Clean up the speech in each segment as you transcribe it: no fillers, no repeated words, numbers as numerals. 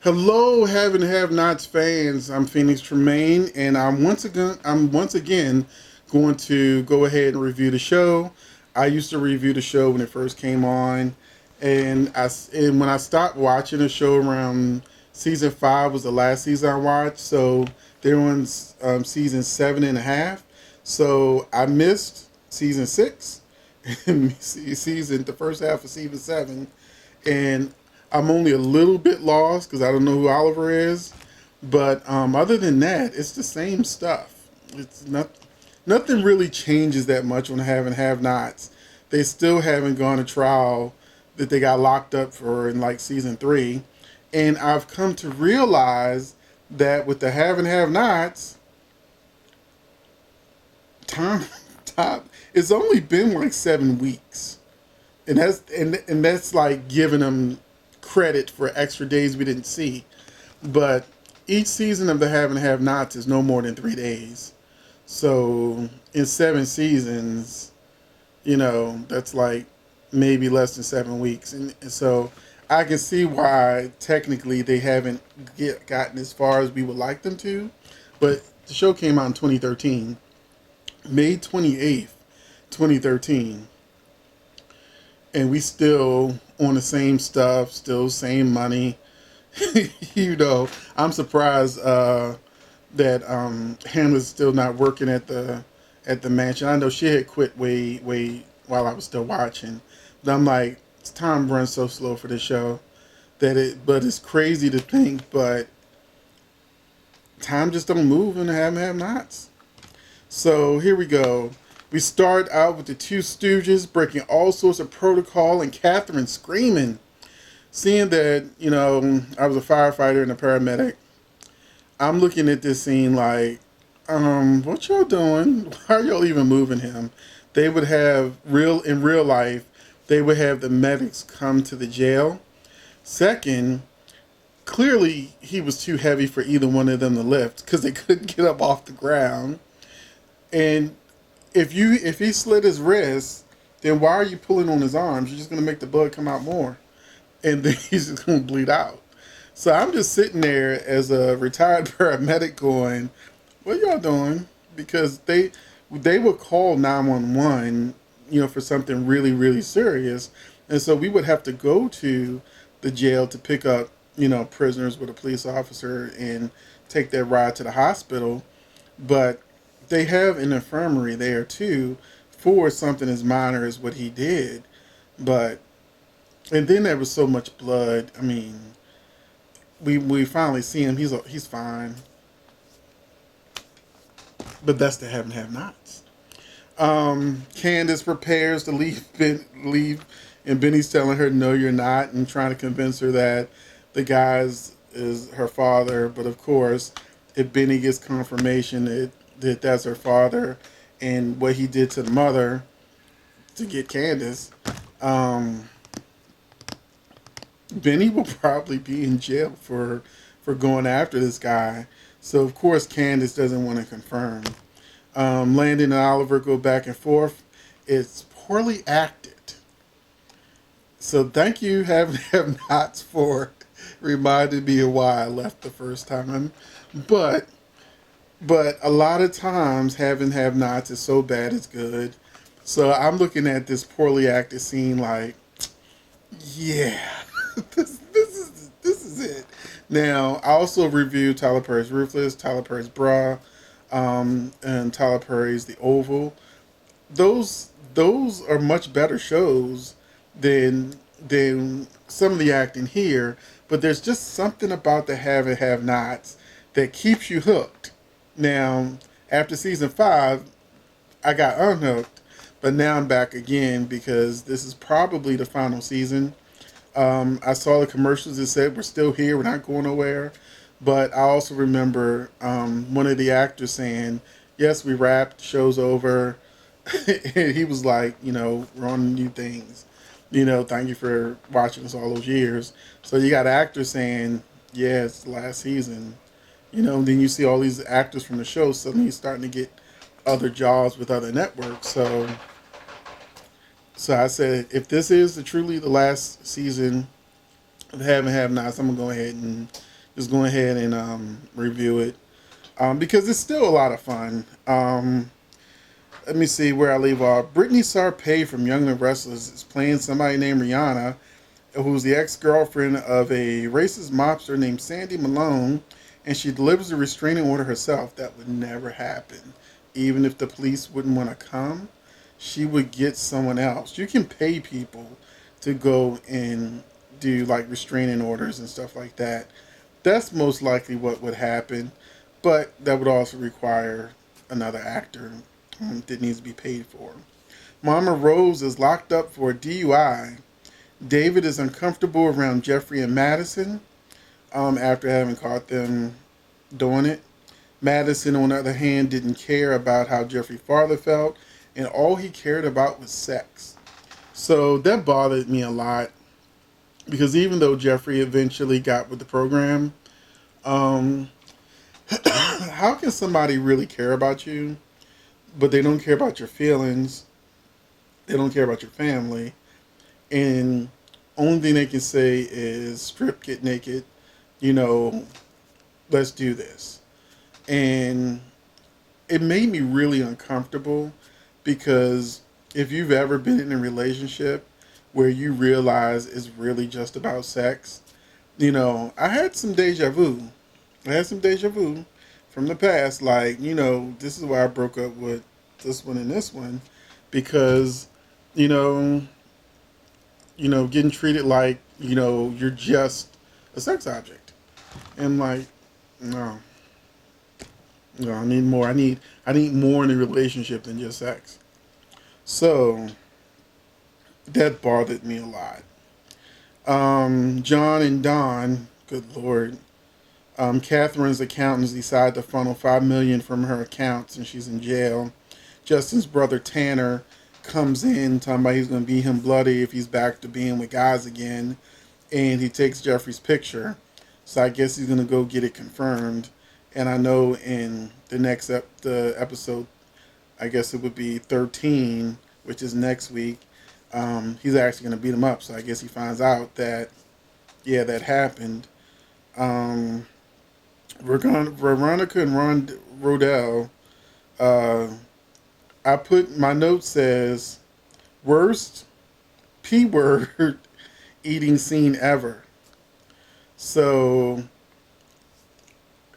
Hello, have and have nots fans. I'm Phoenix Tremaine, and I'm once again going to go ahead and review the show. I used to review the show when it first came on, and when I stopped watching the show around season 5 was the last season I watched. So they're on season 7.5. So I missed season 6 and season the first half of season 7, and I'm only a little bit lost because I don't know who Oliver is. But other than that, it's the same stuff. It's not nothing really changes that much on have and have nots. They still haven't gone to trial that they got locked up for in like season 3, and I've come to realize that with the have and have nots, time time it's only been like 7 weeks, and that's like giving them credit for extra days we didn't see. But each season of the Have and Have Nots is no more than 3 days. So in 7 seasons, that's like maybe less than 7 weeks. And so I can see why technically they haven't gotten as far as we would like them to. But the show came out in 2013, May 28th, 2013. And we still on the same stuff, still same money. I'm surprised that Hannah's still not working at the mansion. I know she had quit way while I was still watching, but I'm like, time runs so slow for this show but it's crazy to think, but time just don't move in the have nots. So here we go. We start out with the two Stooges breaking all sorts of protocol and Catherine screaming. Seeing that, I was a firefighter and a paramedic, I'm looking at this scene like, what y'all doing? Why are y'all even moving him? They would have in real life, they would have the medics come to the jail. Second, clearly he was too heavy for either one of them to lift because they couldn't get up off the ground. And if he slit his wrist, then why are you pulling on his arms? You're just gonna make the blood come out more, and then he's just gonna bleed out. So I'm just sitting there as a retired paramedic going, "What y'all doing?" Because they would call 911, for something really really serious, and so we would have to go to the jail to pick up prisoners with a police officer and take that ride to the hospital, but they have an infirmary there too for something as minor as what he did. But and then there was so much blood. I mean, we finally see him. He's fine. But that's the have and have nots. Candace prepares to leave, and Benny's telling her no, you're not, and trying to convince her that the guy is her father. But of course, if Benny gets confirmation that that's her father and what he did to the mother to get Candace, Benny will probably be in jail for going after this guy. So of course Candace doesn't want to confirm. Landon and Oliver go back and forth. It's poorly acted. So thank you, have nots, for reminding me of why I left the first time. But a lot of times having have nots is so bad it's good. So I'm looking at this poorly acted scene like, yeah, this is it. Now I also reviewed Tyler Perry's Ruthless, Tyler Perry's Bra, and Tyler Perry's The Oval. Those are much better shows than some of the acting here. But there's just something about the have and have nots that keeps you hooked. Now, after season 5, I got unhooked, but now I'm back again because this is probably the final season. I saw the commercials that said we're still here, we're not going nowhere. But I also remember one of the actors saying, "Yes, we wrapped, show's over." And he was like, "We're on new things. Thank you for watching us all those years." So you got actors saying, "Yeah, it's the last season." Then you see all these actors from the show suddenly starting to get other jobs with other networks. So I said, if this is truly the last season of Have and Have Nots, I'm gonna go ahead just go ahead and review it because it's still a lot of fun. Let me see where I leave off. Brittany Sarpay from Young and Restless is playing somebody named Rihanna, who's the ex-girlfriend of a racist mobster named Sandy Malone, and she delivers a restraining order herself. That would never happen. Even if the police wouldn't want to come, she would get someone else. You can pay people to go and do like restraining orders and stuff like that. That's most likely what would happen, but that would also require another actor that needs to be paid for. Mama Rose is locked up for a DUI. David is uncomfortable around Jeffrey and Madison after having caught them doing it. Madison, on the other hand, didn't care about how Jeffrey's father felt, and all he cared about was sex. So that bothered me a lot because even though Jeffrey eventually got with the program, um, how can somebody really care about you, but they don't care about your feelings? They don't care about your family, and only thing they can say is strip, get naked, you know, let's do this. And it made me really uncomfortable because if you've ever been in a relationship where you realize it's really just about sex, I had some deja vu. I had some deja vu from the past. Like, this is why I broke up with this one and this one because, you know, getting treated like, you're just a sex object. And like, no. No, I need more. I need more in a relationship than just sex. So that bothered me a lot. John and Don, good lord. Catherine's accountants decide to funnel $5 million from her accounts, and she's in jail. Justin's brother Tanner comes in talking about he's going to beat him bloody if he's back to being with guys again, and he takes Jeffrey's picture. So I guess he's going to go get it confirmed. And I know in the next the episode, I guess it would be 13, which is next week. He's actually going to beat him up. So I guess he finds out that, yeah, that happened. Veronica and Rodell. I put my note says worst P word eating scene ever. So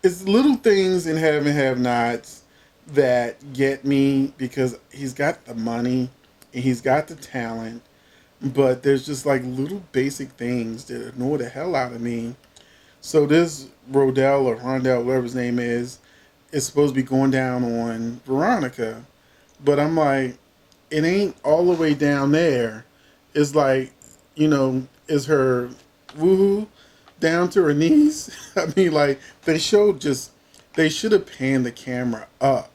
it's little things in Have and Have Nots that get me because he's got the money and he's got the talent, but there's just like little basic things that annoy the hell out of me. So this Rodell or Rondell, whatever his name is supposed to be going down on Veronica, but I'm like, it ain't all the way down there. It's like, is her woohoo down to her knees? I mean, like, they should have panned the camera up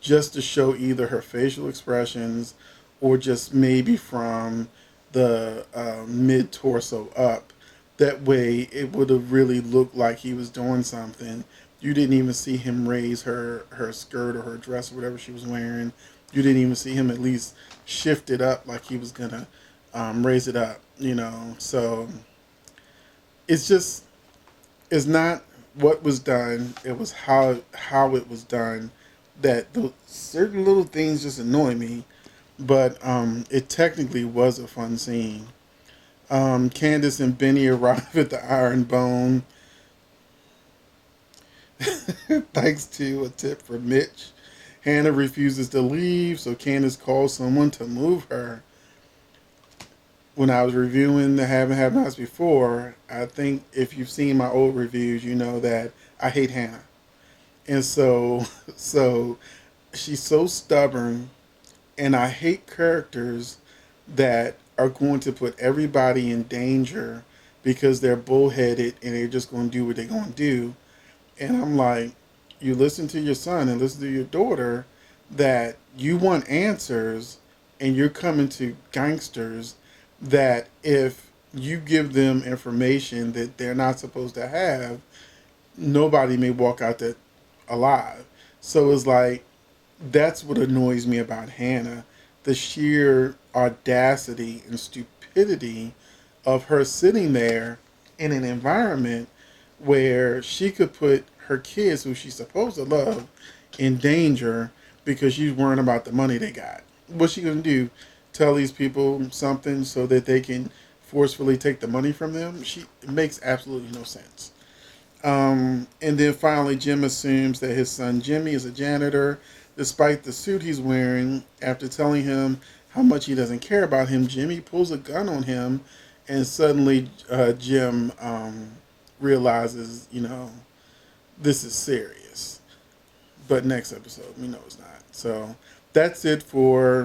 just to show either her facial expressions or just maybe from the mid torso up. That way, it would have really looked like he was doing something. You didn't even see him raise her skirt or her dress or whatever she was wearing. You didn't even see him at least shift it up like he was gonna raise it up. So it's not what was done. It was how it was done. That the certain little things just annoy me, but it technically was a fun scene. Candace and Benny arrive at the Iron Bone thanks to a tip from Mitch. Hannah refuses to leave, so Candace calls someone to move her. When I was reviewing the Haven't Have Nots before, I think if you've seen my old reviews, you know that I hate Hannah. And so she's so stubborn, and I hate characters that are going to put everybody in danger because they're bullheaded and they're just going to do what they're going to do. And I'm like, you listen to your son and listen to your daughter that you want answers, and you're coming to gangsters that if you give them information that they're not supposed to have, nobody may walk out that alive. So it's like, that's what annoys me about Hannah. The sheer audacity and stupidity of her sitting there in an environment where she could put her kids, who she's supposed to love, in danger because she's worrying about the money they got. What's she gonna do? Tell these people something so that they can forcefully take the money from them? It makes absolutely no sense. And then finally, Jim assumes that his son Jimmy is a janitor, despite the suit he's wearing. After telling him how much he doesn't care about him, Jimmy pulls a gun on him, and suddenly Jim realizes, this is serious. But next episode, we know it's not. So that's it for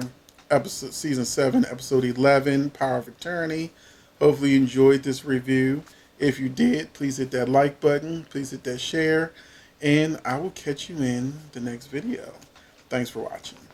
season 7, episode 11, Power of Attorney. Hopefully you enjoyed this review. If you did, please hit that like button. Please hit that share. And I will catch you in the next video. Thanks for watching.